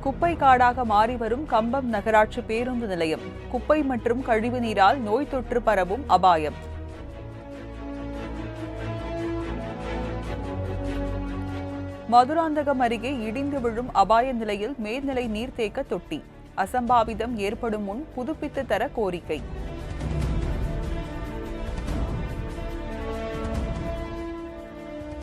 குப்பை காடாக மாறி வரும் கம்பம் நகராட்சி பேருந்து நிலையம். குப்பை மற்றும் கழிவு நீரால் நோய் தொற்று பரவும் அபாயம். மதுராந்தகம் அருகே இடிந்து விழும் அபாய நிலையில் மேல்நிலை நீர்த்தேக்க தொட்டி. அசம்பாவிதம் ஏற்படும் முன் புதுப்பித்து தர கோரிக்கை.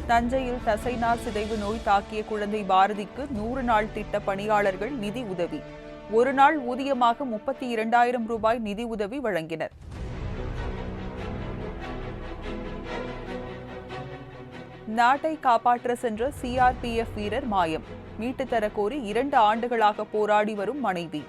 தஞ்சையில் தசைநார் சிதைவு நோய் தாக்கிய குழந்தை பாரதிக்கு 100 நாள் திட்ட பணியாளர்கள் நிதி உதவி. ஒரு நாள் ஊதியமாக 32,000 ரூபாய் நிதி உதவி வழங்கினர். நாட்டை காப்பாற்ற சென்ற சிஆர்பிஎஃப் வீரர் மாயம். மீட்டுத் தர கோரி 2 ஆண்டுகளாக போராடி வரும் மனைவி.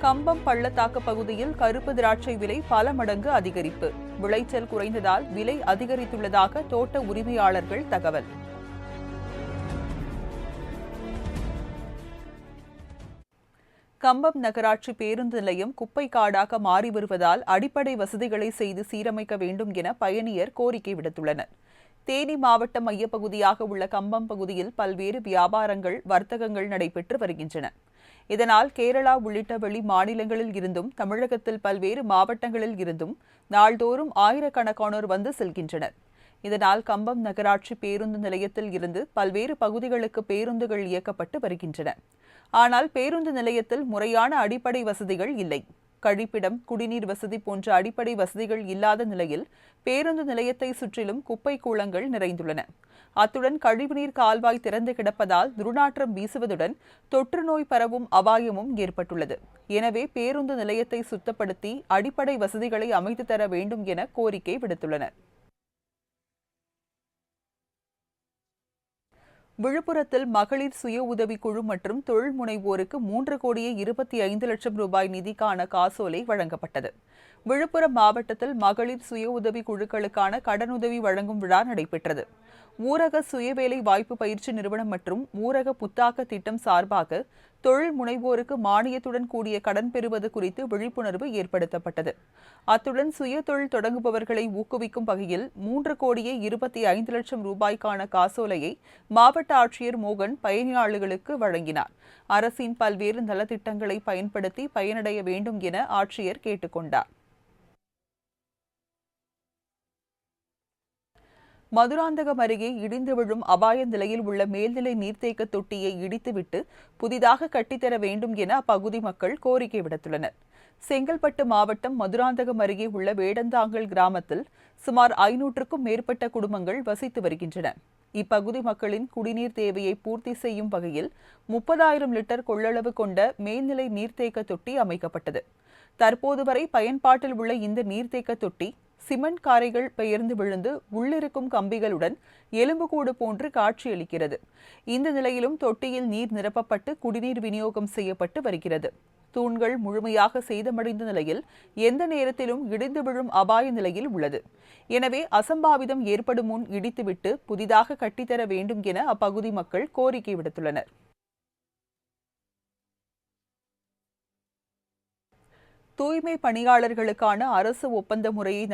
கம்பம் பள்ளத்தாக்கு பகுதியில் கருப்பு திராட்சை விலை பல மடங்கு அதிகரிப்பு. விளைச்சல் குறைந்ததால் விலை அதிகரித்துள்ளதாக தோட்ட உரிமையாளர்கள் தகவல். கம்பம் நகராட்சி பேருந்து நிலையம் குப்பை காடாக மாறி வருவதால் அடிப்படை வசதிகளை செய்து சீரமைக்க வேண்டும் என பயணியர் கோரிக்கை விடுத்துள்ளனர். தேனி மாவட்ட மையப்பகுதியாக உள்ள கம்பம் பகுதியில் பல்வேறு வியாபாரங்கள், வர்த்தகங்கள் நடைபெற்று வருகின்றன. இதனால் கேரளா உள்ளிட்ட வெளி மாநிலங்களில் இருந்தும் தமிழகத்தில் பல்வேறு மாவட்டங்களில் இருந்தும் நாள்தோறும் ஆயிரக்கணக்கானோர் வந்து செல்கின்றனர். இதனால் கம்பம் நகராட்சி பேருந்து நிலையத்தில் இருந்து பல்வேறு பகுதிகளுக்கு பேருந்துகள் இயக்கப்பட்டு வருகின்றன. ஆனால் பேருந்து நிலையத்தில் முறையான அடிப்படை வசதிகள் இல்லை. கழிப்பிடம், குடிநீர் வசதி போன்ற அடிப்படை வசதிகள் இல்லாத நிலையில் பேருந்து நிலையத்தை சுற்றிலும் குப்பை கூளங்கள் நிறைந்துள்ளன. அத்துடன் கழிவுநீர் கால்வாய் திறந்து கிடப்பதால் துர்நாற்றம் வீசுவதுடன் தொற்று நோய் பரவும் அபாயமும் ஏற்பட்டுள்ளது. எனவே பேருந்து நிலையத்தை சுத்தப்படுத்தி அடிப்படை வசதிகளை அமைத்து தர வேண்டும் என கோரிக்கை விடுத்துள்ளனர். விழுப்புரத்தில் மகளிர் சுய உதவிக்குழு மற்றும் தொழில் முனைவோருக்கு 3,25,00,000 ரூபாய் நிதிக்கான காசோலை வழங்கப்பட்டது. விழுப்புரம் மாவட்டத்தில் மகளிர் சுய உதவி குழுக்களுக்கான கடனுதவி வழங்கும் விழா நடைபெற்றது. ஊரக சுயவேலை வாய்ப்பு பயிற்சி நிறுவனம் மற்றும் ஊரக புத்தாக்க திட்டம் சார்பாக தொழில் முனைவோருக்கு மானியத்துடன் கூடிய கடன் பெறுவது குறித்து விழிப்புணர்வு ஏற்படுத்தப்பட்டது. அத்துடன் சுய தொழில் தொடங்குபவர்களை ஊக்குவிக்கும் வகையில் 3,25,00,000 ரூபாய்க்கான காசோலையை மாவட்ட ஆட்சியர் மோகன் பயனாளிகளுக்கு வழங்கினார். அரசின் பல்வேறு நலத்திட்டங்களை பயன்படுத்தி பயனடைய வேண்டும் என ஆட்சியர் கேட்டுக்கொண்டார். மதுராந்தகம் அருகே இடிந்து விழும் அபாய நிலையில் உள்ள மேல்நிலை நீர்த்தேக்க தொட்டியை இடித்துவிட்டு புதிதாக கட்டித்தர வேண்டும் என அப்பகுதி மக்கள் கோரிக்கை விடுத்துள்ளனர். செங்கல்பட்டு மாவட்டம் மதுராந்தகம் அருகே உள்ள வேடந்தாங்கல் கிராமத்தில் சுமார் 500க்கும் மேற்பட்ட குடும்பங்கள் வசித்து வருகின்றன. இப்பகுதி மக்களின் குடிநீர் தேவையை பூர்த்தி செய்யும் வகையில் 30,000 லிட்டர் கொள்ளளவு கொண்ட மேல்நிலை நீர்த்தேக்க தொட்டி அமைக்கப்பட்டது. தற்போது வரை பயன்பாட்டில் உள்ள இந்த நீர்த்தேக்க தொட்டி சிமெண்ட் காரைகள் பெயர்ந்து விழுந்து உள்ளிருக்கும் கம்பிகளுடன் எலும்புக்கூடு போன்று காட்சியளிக்கிறது. இந்த நிலையிலும் தொட்டியில் நீர் நிரப்பப்பட்டு குடிநீர் விநியோகம் செய்யப்பட்டு வருகிறது. தூண்கள் முழுமையாக சேதமடைந்த நிலையில் எந்த நேரத்திலும் இடிந்து விழும் அபாய நிலையில் உள்ளது. எனவே அசம்பாவிதம் ஏற்படும் முன் இடித்துவிட்டு புதிதாக கட்டித்தர வேண்டும் என அப்பகுதி மக்கள் கோரிக்கை விடுத்துள்ளனர். தூய்மை பணியாளர்களுக்கான அரசு ஒப்பந்த முறையை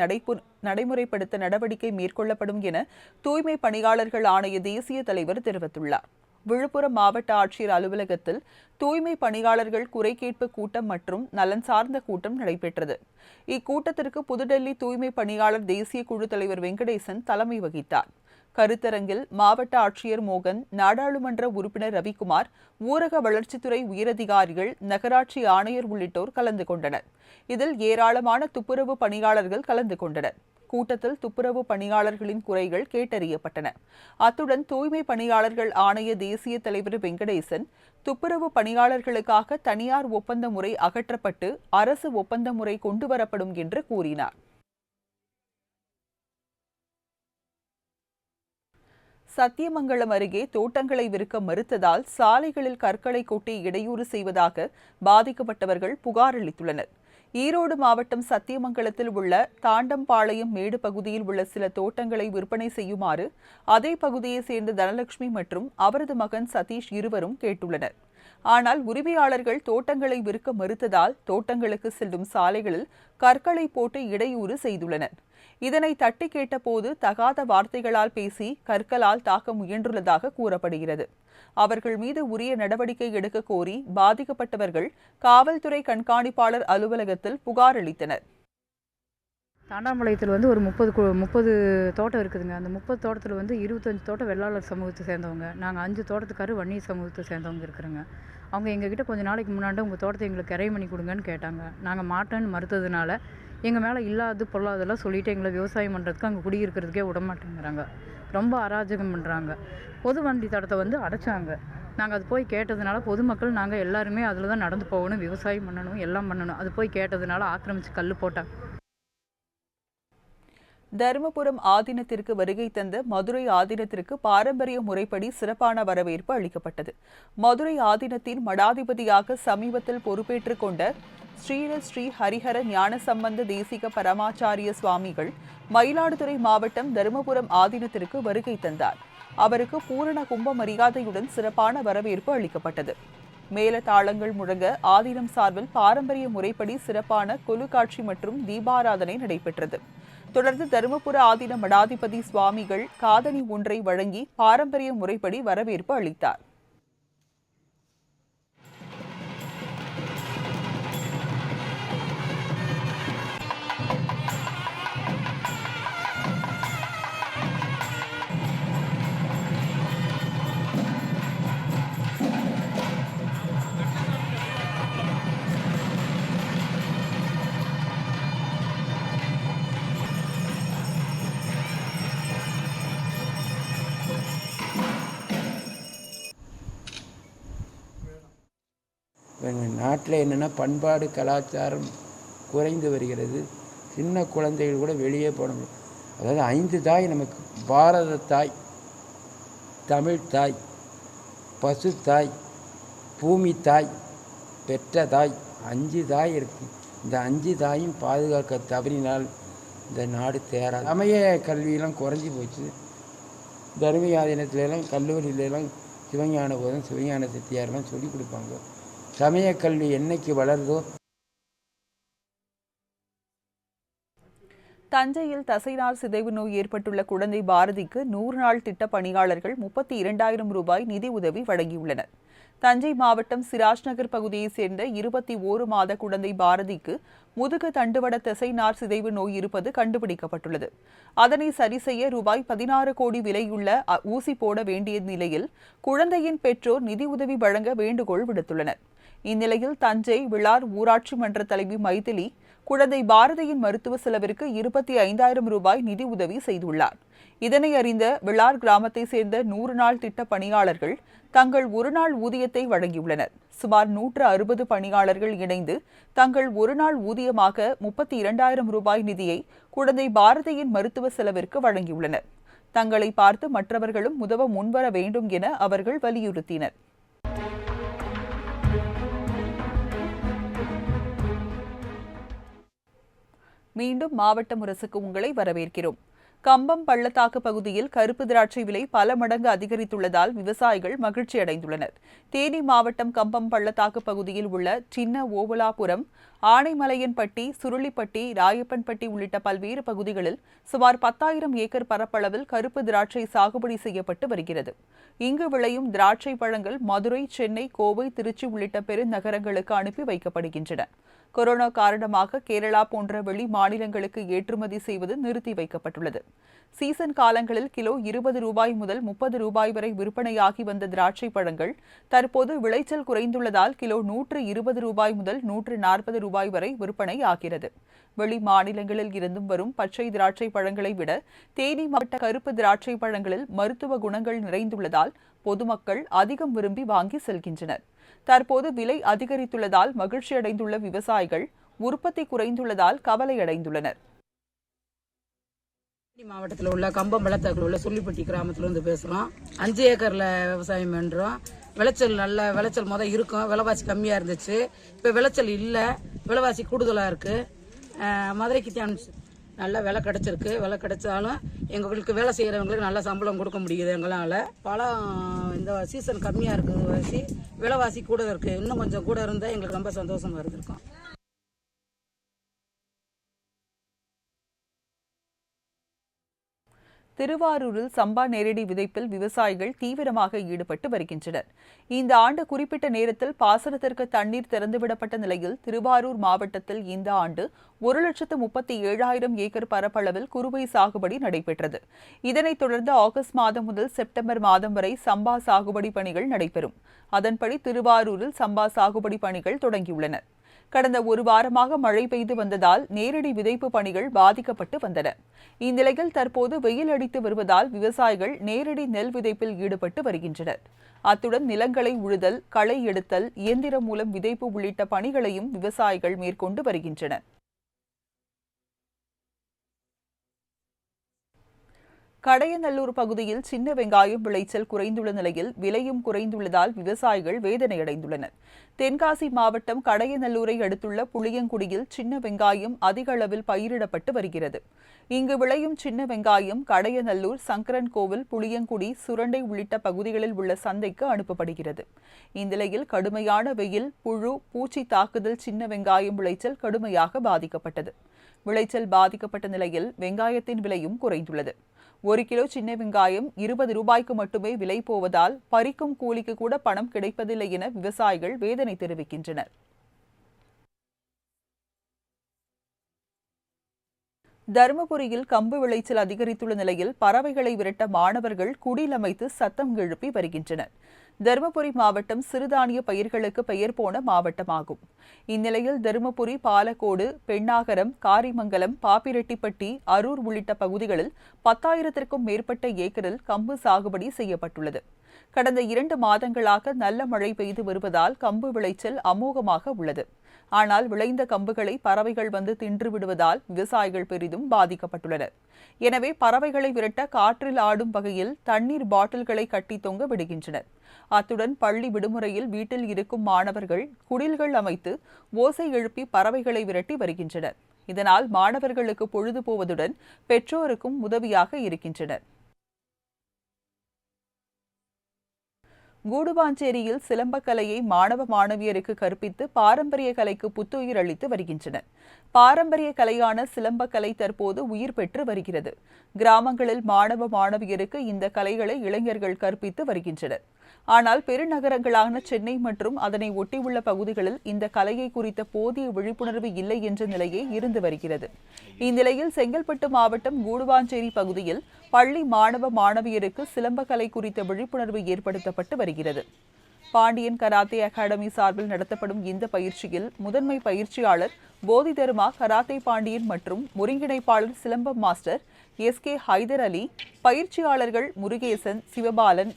நடைமுறைப்படுத்த நடவடிக்கை மேற்கொள்ளப்படும் என தூய்மை பணியாளர்கள் ஆணைய தேசிய தலைவர் தெரிவித்துள்ளார். விழுப்புரம் மாவட்ட ஆட்சியர் அலுவலகத்தில் தூய்மை பணியாளர்கள் குறை கேட்பு கூட்டம் மற்றும் நலன் சார்ந்த கூட்டம் நடைபெற்றது. இக்கூட்டத்திற்கு புதுடெல்லி தூய்மை பணியாளர் தேசிய குழு தலைவர் வெங்கடேசன் தலைமை வகித்தார். கருத்தரங்கில் மாவட்ட ஆட்சியர் மோகன், நாடாளுமன்ற உறுப்பினர் ரவிக்குமார், ஊரக வளர்ச்சித்துறை உயரதிகாரிகள், நகராட்சி ஆணையர் உள்ளிட்டோர் கலந்து கொண்டனர். இதில் ஏராளமான துப்புரவு பணியாளர்கள் கலந்து கொண்டனர். கூட்டத்தில் துப்புரவு பணியாளர்களின் குறைகள் கேட்டறியப்பட்டன. அத்துடன் தூய்மை பணியாளர்கள் ஆணைய தேசிய தலைவர் வெங்கடேசன், துப்புரவு பணியாளர்களுக்காக தனியார் ஒப்பந்த முறை அகற்றப்பட்டு அரசு ஒப்பந்த முறை கொண்டுவரப்படும் என்று கூறினார். சத்தியமங்கலம் அருகே தோட்டங்களை விற்க மறுத்ததால் சாலைகளில் கற்களை கொட்டி இடையூறு செய்வதாக பாதிக்கப்பட்டவர்கள் புகார் அளித்துள்ளனர். ஈரோடு மாவட்டம் சத்தியமங்கலத்தில் உள்ள தாண்டம்பாளையம் மேடு பகுதியில் உள்ள சில தோட்டங்களை விற்பனை செய்யுமாறு அதே பகுதியைச் சேர்ந்த தனலட்சுமி மற்றும் அவரது மகன் சதீஷ் இருவரும் கேட்டுள்ளனர். ஆனால் உரிமையாளர்கள் தோட்டங்களை விற்க மறுத்ததால் தோட்டங்களுக்கு செல்லும் சாலைகளில் கற்களை போட்டு இடையூறு செய்துள்ளனர். இதனை தட்டி கேட்டபோது தகாத வார்த்தைகளால் பேசி கற்களால் தாக்க முயன்றுள்ளதாக கூறப்படுகிறது. அவர்கள் மீது உரிய நடவடிக்கை எடுக்க கோரி பாதிக்கப்பட்டவர்கள் காவல்துறை கண்காணிப்பாளர் அலுவலகத்தில் புகார் அளித்தனர். தாண்டாம்பாளையத்தில் ஒரு 30 தோட்டம் இருக்குதுங்க. அந்த 30 தோட்டத்தில் 25 தோட்டம் வெள்ளாளர் சமூகத்தை சேர்ந்தவங்க, நாங்கள் 5 தோட்டத்துக்காரர் வன்னியர் சமூகத்தை சேர்ந்தவங்க இருக்கிறோங்க. அவங்க எங்ககிட்ட கொஞ்ச நாளைக்கு முன்னாடி உங்கள் தோட்டத்தை எங்களுக்கு கிரை பண்ணி கொடுங்கன்னு கேட்டாங்க. நாங்கள் மாட்டேன்னு மறுத்ததுனால எங்கள் மேலே இல்லாது பொல்லாதெல்லாம் சொல்லிவிட்டு எங்களை விவசாயம் பண்ணுறதுக்கு அங்கே குடியிருக்கிறதுக்கே விட மாட்டேங்கிறாங்க. ரொம்ப அராஜகம் பண்ணுறாங்க. பொது வண்டி தடத்தை அடைச்சாங்க. நாங்கள் அது போய் கேட்டதுனால பொதுமக்கள் நாங்கள் எல்லாருமே அதில் தான் நடந்து போகணும், விவசாயம் பண்ணணும், எல்லாம் பண்ணணும். அது போய் கேட்டதுனால ஆக்கிரமித்து கல் போட்டாங்க. தருமபுரம் ஆதீனத்திற்கு வருகை தந்த மதுரை ஆதீனத்திற்கு பாரம்பரிய முறைப்படி சிறப்பான வரவேற்பு அளிக்கப்பட்டது. மதுரை ஆதீனத்தின் மடாதிபதியாக சமீபத்தில் பொறுப்பேற்றுக் கொண்ட ஸ்ரீ ஹரிஹர ஞானசம்பந்த தேசிக பரமாச்சாரிய சுவாமிகள் மயிலாடுதுறை மாவட்டம் தருமபுரம் ஆதீனத்திற்கு வருகை தந்தார். அவருக்கு பூரண கும்ப மரியாதையுடன் சிறப்பான வரவேற்பு அளிக்கப்பட்டது. மேலதாளங்கள் முழங்க ஆதீனம் சார்பில் பாரம்பரிய முறைப்படி சிறப்பான கொலு காட்சி மற்றும் தீபாராதனை நடைபெற்றது. தொடர்ந்து தருமபுர ஆதீன மடாதிபதி சுவாமிகள் காதணி ஒன்றை வழங்கி பாரம்பரிய முறைப்படி வரவேற்பு அளித்தார். நாட்டில் என்னென்னா பண்பாடு கலாச்சாரம் குறைந்து வருகிறது. சின்ன குழந்தைகள் கூட வெளியே போகணும். அதாவது 5 தாய் நமக்கு: பாரத தாய், தமிழ் தாய், பசு தாய், பூமி தாய், பெற்ற தாய், 5 தாய் இருக்குது. இந்த 5 தாயும் பாதுகாக்க தவறினால் இந்த நாடு தேராது. சமய கல்வியெல்லாம் குறைஞ்சி போச்சு. தர்ம ஆதீனத்துலலாம் கல்லூரியிலலாம் சிவஞான போதும் சிவஞான சித்தியாரெல்லாம் சொல்லிக் கொடுப்பாங்க. சமய கல்வி என்னைக்கு வளர்தோ. தஞ்சையில் தசைநார் சிதைவு நோய் ஏற்பட்டுள்ள குழந்தை பாரதிக்கு 100 நாள் திட்ட பணியாளர்கள் 32,000 ரூபாய் நிதி உதவி வழங்கியுள்ளனர். தஞ்சை மாவட்டம் சிராஜ் நகர் பகுதியைச் சேர்ந்த 21 மாத குழந்தை பாரதிக்கு முதுகு தண்டுவட தசைநார் சிதைவு நோய் இருப்பது கண்டுபிடிக்கப்பட்டுள்ளது. அதனை சரி செய்ய ரூபாய் 16 கோடி விலையுள்ள ஊசி போட வேண்டிய நிலையில் குழந்தையின் பெற்றோர் நிதி உதவி வழங்க வேண்டுகோள் விடுத்துள்ளனர். இந்நிலையில் தஞ்சை விளார் ஊராட்சி மன்ற தலைவி மைதிலி குழந்தை பாரதியின் மருத்துவ செலவிற்கு 25,000 ரூபாய் நிதி உதவி செய்துள்ளார். இதனை அறிந்த விளார் கிராமத்தை சேர்ந்த 100 நாள் திட்ட பணியாளர்கள் தங்கள் 1 நாள் ஊதியத்தை வழங்கியுள்ளனர். சுமார் 160 பணியாளர்கள் இணைந்து தங்கள் 1 நாள் ஊதியமாக 32,000 ரூபாய் நிதியை குழந்தை பாரதியின் மருத்துவ செலவிற்கு வழங்கியுள்ளனர். தங்களை பார்த்து மற்றவர்களும் உதவ முன்வர வேண்டும் என அவர்கள் வலியுறுத்தினர். மீண்டும் மாவட்ட முரசுக்கு உங்களை வரவேற்கிறோம். கம்பம் பள்ளத்தாக்கு பகுதியில் கருப்பு திராட்சை விலை பல மடங்கு அதிகரித்துள்ளதால் விவசாயிகள் மகிழ்ச்சி அடைந்துள்ளனர். தேனி மாவட்டம் கம்பம் பள்ளத்தாக்கு பகுதியில் உள்ள சின்ன ஓவலாபுரம், ஆனைமலையன்பட்டி, சுருளிப்பட்டி, ராயப்பன்பட்டி உள்ளிட்ட பல்வேறு பகுதிகளில் சுமார் 10,000 ஏக்கர் பரப்பளவில் கருப்பு திராட்சை சாகுபடி செய்யப்பட்டு வருகிறது. இங்கு விளையும் திராட்சை பழங்கள் மதுரை, சென்னை, கோவை, திருச்சி உள்ளிட்ட பெருநகரங்களுக்கு அனுப்பி வைக்கப்படுகின்றன. கொரோனா காரணமாக கேரளா போன்ற வெளி மாநிலங்களுக்கு ஏற்றுமதி செய்வது நிறுத்தி வைக்கப்பட்டுள்ளது. சீசன் காலங்களில் கிலோ 20 ரூபாய் முதல் 30 ரூபாய் வரை விற்பனையாகி வந்த திராட்சை பழங்கள் தற்போது விளைச்சல் குறைந்துள்ளதால் கிலோ 120 ரூபாய் முதல் 140 ரூபாய் வரை விற்பனை ஆகிறது. வெளி மாநிலங்களில் இருந்தும் வரும் பச்சை திராட்சை பழங்களை விட தேனி மாவட்ட கருப்பு திராட்சை பழங்களில் மருத்துவ குணங்கள் நிறைந்துள்ளதால் பொதுமக்கள் அதிகம் விரும்பி வாங்கி செல்கின்றனர். தற்போது விலை அதிகரித்துள்ளதால் மகிழ்ச்சியடைந்துள்ள விவசாயிகள் உற்பத்தி குறைந்துள்ளதால் கவலையடைந்துள்ளனர். மாவட்டத்தில் உள்ள கம்பம் பள்ளத்தாக்கில் உள்ள சுள்ளிப்பட்டி கிராமத்துல பேசுறோம். 5 ஏக்கர்ல விவசாயம் பண்றோம். விளைச்சல் நல்ல விளைச்சல் இருக்கும். விலைவாசி கம்மியா இருந்துச்சு. இப்ப விளைச்சல் இல்ல, விலைவாசி கூடுதலா இருக்கு. மதுரைக்கு நல்ல விலை கிடைச்சிருக்கு. விலை கிடைச்சாலும் எங்களுக்கு வேலை செய்யறவங்களுக்கு நல்ல சம்பளம் கொடுக்க முடியுது எங்களால. பழம் இந்த சீசன் கம்மியா இருக்கு, விலைவாசி கூட இருக்கு. இன்னும் கொஞ்சம் கூட இருந்தா எங்களுக்கு ரொம்ப சந்தோஷமா இருந்திருக்கும். திருவாரூரில் சம்பா நேரடி விதைப்பில் விவசாயிகள் தீவிரமாக ஈடுபட்டு வருகின்றனர். இந்த ஆண்டு குறிப்பிட்ட நேரத்தில் பாசனத்திற்கு தண்ணீர் திறந்துவிடப்பட்ட நிலையில் திருவாரூர் மாவட்டத்தில் இந்த ஆண்டு 1,37,000 ஏக்கர் பரப்பளவில் குறுவை சாகுபடி நடைபெற்றது. இதனைத் தொடர்ந்து ஆகஸ்ட் மாதம் முதல் செப்டம்பர் மாதம் வரை சம்பா சாகுபடி பணிகள் நடைபெறும். அதன்படி திருவாரூரில் சம்பா சாகுபடி பணிகள் தொடங்கியுள்ளன. கடந்த ஒரு வாரமாக மழை பெய்து வந்ததால் நேரடி விதைப்பு பணிகள் பாதிக்கப்பட்டு வந்தன. இந்நிலையில் தற்போது வெயில் அடித்து வருவதால் விவசாயிகள் நேரடி நெல் விதைப்பில் ஈடுபட்டு வருகின்றனர். அத்துடன் நிலங்களை உழுதல், களை எடுத்தல், இயந்திரம் மூலம் விதைப்பு உள்ளிட்ட பணிகளையும் விவசாயிகள் மேற்கொண்டு வருகின்றனர். கடையநல்லூர் பகுதியில் சின்ன வெங்காயம் விளைச்சல் குறைந்துள்ள நிலையில் விலையும் குறைந்துள்ளதால் விவசாயிகள் வேதனையடைந்துள்ளனர். தென்காசி மாவட்டம் கடையநல்லூரை அடுத்துள்ள புளியங்குடியில் சின்ன வெங்காயம் அதிக அளவில் பயிரிடப்பட்டு வருகிறது. இங்கு விளையும் சின்ன வெங்காயம் கடையநல்லூர், சங்கரன்கோவில், புளியங்குடி, சுரண்டை உள்ளிட்ட பகுதிகளில் உள்ள சந்தைக்கு அனுப்பப்படுகிறது. இந்நிலையில் கடுமையான வெயில், புழு, பூச்சி தாக்குதல் சின்ன வெங்காயம் விளைச்சல் கடுமையாக பாதிக்கப்பட்டது. விளைச்சல் பாதிக்கப்பட்ட நிலையில் வெங்காயத்தின் விலையும் குறைந்துள்ளது. 1 கிலோ சின்ன வெங்காயம் 20 ரூபாய்க்கு மட்டுமே விலை போவதால் பறிக்கும் கூலிக்கு கூட பணம் கிடைப்பதில்லை என விவசாயிகள் வேதனை தெரிவிக்கின்றனர். தருமபுரியில் கம்பு விளைச்சல் அதிகரித்துள்ள நிலையில் பறவைகளை விரட்ட மாணவர்கள் குடில் அமைத்து சத்தம் எழுப்பி வருகின்றனர். தருமபுரி மாவட்டம் சிறுதானிய பயிர்களுக்கு பெயர் போன மாவட்டமாகும். இந்நிலையில் தருமபுரி, பாலக்கோடு, பெண்ணாகரம், காரிமங்கலம், பாப்பிரெட்டிப்பட்டி, அரூர் உள்ளிட்ட பகுதிகளில் 10,000க்கும் மேற்பட்ட ஏக்கரில் கம்பு சாகுபடி செய்யப்பட்டுள்ளது. கடந்த 2 மாதங்களாக நல்ல மழை பெய்து வருவதால் கம்பு விளைச்சல் அமோகமாக உள்ளது. ஆனால் விளைந்த கம்புகளை பறவைகள் வந்து தின்று விடுவதால் விவசாயிகள் பெரிதும் பாதிக்கப்பட்டுள்ளனர். எனவே பறவைகளை விரட்ட காற்றில் ஆடும் வகையில் தண்ணீர் பாட்டில்களை கட்டி தொங்க விடுகின்றனர். அத்துடன் பள்ளி விடுமுறையில் வீட்டில் இருக்கும் மாணவர்கள் குடில்கள் அமைத்து ஓசை எழுப்பி பறவைகளை விரட்டி வருகின்றனர். இதனால் மாணவர்களுக்கு பொழுது போவதுடன் பெற்றோருக்கும் உதவியாக இருக்கின்றனர். கூடுவாஞ்சேரியில் சிலம்பக்கலையை மாணவ மாணவியருக்கு கற்பித்து பாரம்பரிய கலைக்கு புத்துயிர் அளித்து வருகின்றனர். பாரம்பரிய கலையான சிலம்பக்கலை தற்போது உயிர் பெற்று வருகிறது. கிராமங்களில் மாணவ மாணவியருக்கு இந்த கலைகளை இளைஞர்கள் கற்பித்து வருகின்றனர். ஆனால் பெருநகரங்களான சென்னை மற்றும் அதனை ஒட்டியுள்ள பகுதிகளில் இந்த கலையை குறித்த போதிய விழிப்புணர்வு இல்லை என்ற நிலையே இருந்து வருகிறது. இந்நிலையில் செங்கல்பட்டு மாவட்டம் கூடுவாஞ்சேரி பகுதியில் பள்ளி மாணவ மாணவியருக்கு சிலம்பக்கலை குறித்த விழிப்புணர்வு ஏற்படுத்தப்பட்டு வருகிறது. பாண்டியன் கராத்தே அகாடமி சார்பில் நடத்தப்படும் இந்த பயிற்சியில் முதன்மை பயிற்சியாளர் போதிதர்மா கராத்தே பாண்டியன் மற்றும் ஒருங்கிணைப்பாளர் சிலம்பம் மாஸ்டர் SK ஹைதர் அலி, பயிற்சியாளர்கள் முருகேசன், சிவபாலன்,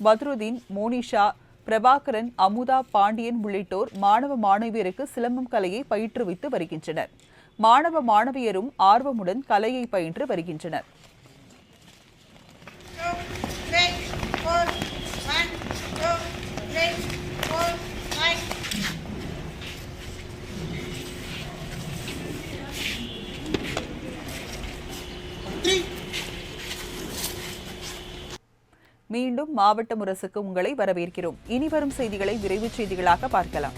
பத்ருதீன், மோனிஷா, பிரபாகரன், அமுதா, பாண்டியன் உள்ளிட்டோர் மாணவ மாணவியருக்கு சிலம்பம் கலையை பயிற்றுவித்து வருகின்றனர். மாணவ மாணவியரும் ஆர்வமுடன் கலையை பயின்று வருகின்றனர். மீண்டும் மாவட்ட முரசுக்கு உங்களை வரவேற்கிறோம். இனி வரும் செய்திகளை விரைவுச் செய்திகளாக பார்க்கலாம்.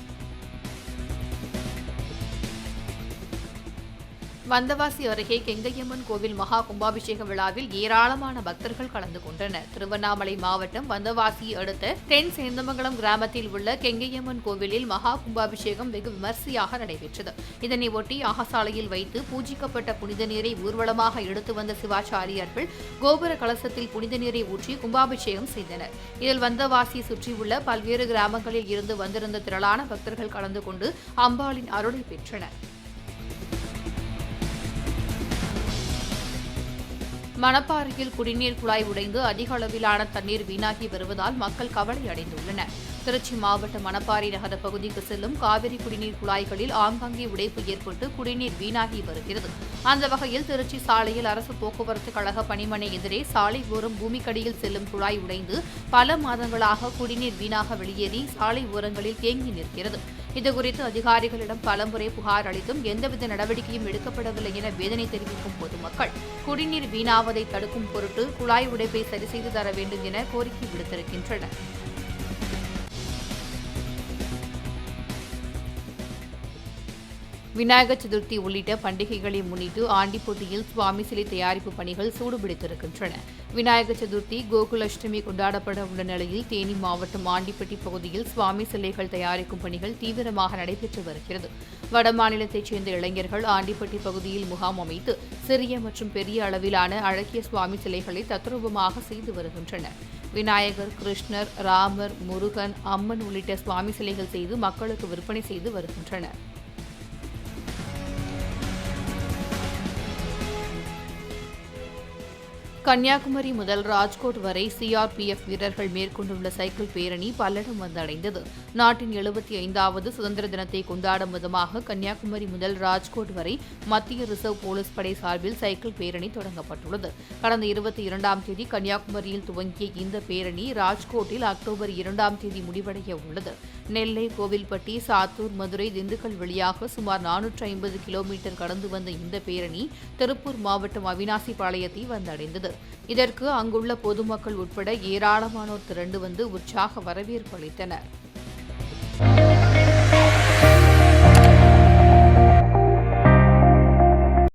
வந்தவாசி அருகே கெங்கையம்மன் கோவில் மகா கும்பாபிஷேக விழாவில் ஏராளமான பக்தர்கள் கலந்து கொண்டனர். திருவண்ணாமலை மாவட்டம் வந்தவாசியை அடுத்த தென் சேந்தமங்கலம் கிராமத்தில் உள்ள கெங்கையம்மன் கோவிலில் மகா கும்பாபிஷேகம் வெகு விமர்சையாக நடைபெற்றது. இதனையொட்டி யாகசாலையில் வைத்து பூஜிக்கப்பட்ட புனித நீரை ஊர்வலமாக எடுத்து வந்த சிவாச்சாரியர்கள் கோபுர கலசத்தில் புனித நீரை ஊற்றி கும்பாபிஷேகம் செய்தனர். இதில் வந்தவாசியை சுற்றியுள்ள பல்வேறு கிராமங்களில் இருந்து வந்திருந்த திரளான பக்தர்கள் கலந்து கொண்டு அம்பாளின் அருளை பெற்றனர். மணப்பாறையில் குடிநீர் குழாய் உடைந்து அதிக அளவிலான தண்ணீர் வீணாகி வருவதால் மக்கள் கவலை அடைந்துள்ளனர். திருச்சி மாவட்ட மணப்பாறை நகர பகுதிக்கு செல்லும் காவிரி குடிநீர் குழாய்களில் ஆங்காங்கே உடைப்பு ஏற்பட்டு குடிநீர் வீணாகி வருகிறது. அந்த வகையில் திருச்சி சாலையில் அரசு போக்குவரத்து கழக பணிமனை எதிரே சாலை ஓரம் பூமிக்கடியில் செல்லும் குழாய் உடைந்து பல மாதங்களாக குடிநீர் வீணாக வெளியேறி சாலை ஓரங்களில் தேங்கி நிற்கிறது. இதுகுறித்து அதிகாரிகளிடம் பலமுறை புகார் அளித்தும் எந்தவித நடவடிக்கையும் எடுக்கப்படவில்லை என வேதனை தெரிவிக்கும் பொதுமக்கள் குடிநீர் வீணாவதை தடுக்கும் பொருட்டு குழாய் உடைப்பை சரி செய்து தர வேண்டும் என கோரிக்கை விடுத்திருக்கின்றனர். விநாயகர் சதுர்த்தி உள்ளிட்ட பண்டிகைகளை முன்னிட்டு ஆண்டிப்பட்டியில் சுவாமி சிலை தயாரிப்பு பணிகள் சூடுபிடித்திருக்கின்றன. விநாயகர் சதுர்த்தி கோகுலாஷ்டமி கொண்டாடப்பட உள்ள நிலையில் தேனி மாவட்டம் ஆண்டிப்பட்டி பகுதியில் சுவாமி சிலைகள் தயாரிக்கும் பணிகள் தீவிரமாக நடைபெற்று வருகிறது. வடமாநிலத்தைச் சேர்ந்த இளைஞர்கள் ஆண்டிப்பட்டி பகுதியில் முகாம் அமைத்து சிறிய மற்றும் பெரிய அளவிலான அழகிய சுவாமி சிலைகளை தத்ரூபமாக செய்து வருகின்றனர். விநாயகர், கிருஷ்ணர், ராமர், முருகன், அம்மன் உள்ளிட்ட சுவாமி சிலைகள் செய்து மக்களுக்கு விற்பனை செய்து வருகின்றனர். கன்னியாகுமரி முதல் ராஜ்கோட் வரை சிஆர்பிஎஃப் வீரர்கள் மேற்கொண்டுள்ள சைக்கிள் பேரணி பல்லடம் வந்தடைந்தது. நாட்டின் 75வது சுதந்திர தினத்தை கொண்டாடும் விதமாக கன்னியாகுமரி முதல் ராஜ்கோட் வரை மத்திய ரிசர்வ் போலீஸ் படை சார்பில் சைக்கிள் பேரணி தொடங்கப்பட்டுள்ளது. கடந்த 22ஆம் தேதி கன்னியாகுமரியில் துவங்கிய இந்த பேரணி ராஜ்கோட்டில் அக்டோபர் 2ஆம் தேதி முடிவடைய உள்ளது. நெல்லை, கோவில்பட்டி, சாத்தூர், மதுரை, திண்டுக்கல் வழியாக சுமார் 450 கிலோமீட்டர் கடந்து வந்த இந்த பேரணி திருப்பூர் மாவட்டம் அவினாசி பாளையத்தை வந்தடைந்தது. இதற்கு அங்குள்ள பொதுமக்கள் உட்பட ஏராளமானோர் திரண்டு வந்து உற்சாக வரவேற்பு அளித்தனர்.